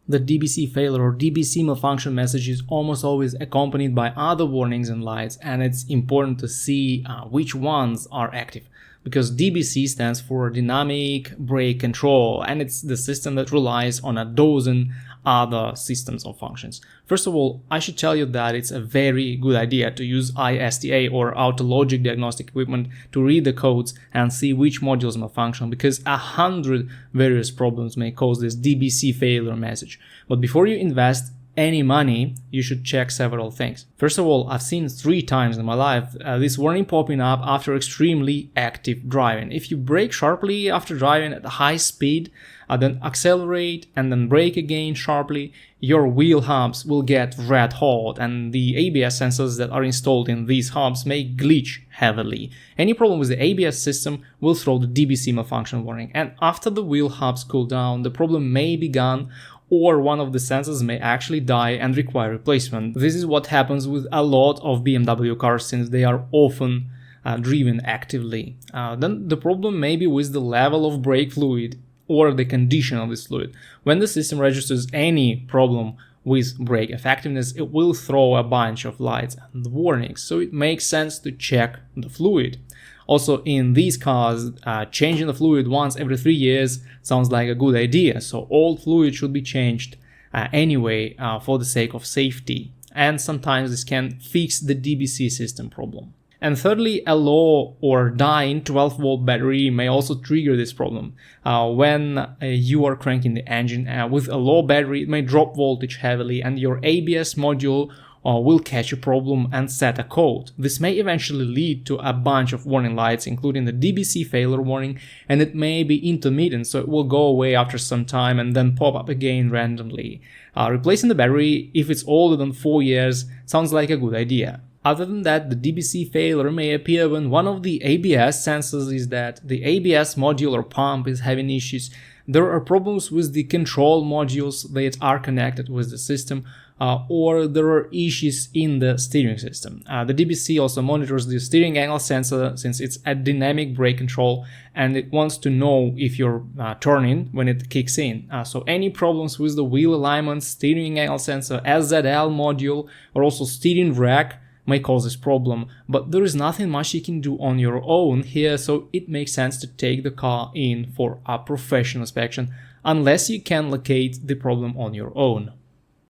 The DBC failure or DBC malfunction message is almost always accompanied by other warnings and lights, and it's important to see which ones are active, because DBC stands for Dynamic Brake Control, and it's the system that relies on a dozen other systems or functions. First of all, I should tell you that it's a very good idea to use ISTA or Auto Logic diagnostic equipment to read the codes and see which modules malfunction, because 100 various problems may cause this DBC failure message. But before you invest any money, you should check several things. First of all, I've seen 3 times in my life this warning popping up after extremely active driving. If you brake sharply after driving at a high speed, then accelerate and then brake again sharply, your wheel hubs will get red hot, and the ABS sensors that are installed in these hubs may glitch heavily. Any problem with the ABS system will throw the DBC malfunction warning, and after the wheel hubs cool down, the problem may be gone, or one of the sensors may actually die and require replacement. This is what happens with a lot of BMW cars, since they are often driven actively. Then the problem may be with the level of brake fluid or the condition of this fluid. When the system registers any problem with brake effectiveness, it will throw a bunch of lights and warnings, so it makes sense to check the fluid. Also, in these cars, changing the fluid once every 3 years sounds like a good idea, so old fluid should be changed anyway for the sake of safety, and sometimes this can fix the DBC system problem. And thirdly, a low or dying 12-volt battery may also trigger this problem. When you are cranking the engine with a low battery, it may drop voltage heavily, and your ABS module will catch a problem and set a code. This may eventually lead to a bunch of warning lights, including the DBC failure warning, and it may be intermittent, so it will go away after some time and then pop up again randomly. Replacing the battery, if it's older than 4 years, sounds like a good idea. Other than that, the DBC failure may appear when one of the ABS sensors is that the ABS module or pump is having issues. There are problems with the control modules that are connected with the system, or there are issues in the steering system. The DBC also monitors the steering angle sensor, since it's a dynamic brake control, and it wants to know if you're turning when it kicks in. So any problems with the wheel alignment, steering angle sensor, SZL module, or also steering rack may cause this problem, but there is nothing much you can do on your own here, so it makes sense to take the car in for a professional inspection unless you can locate the problem on your own.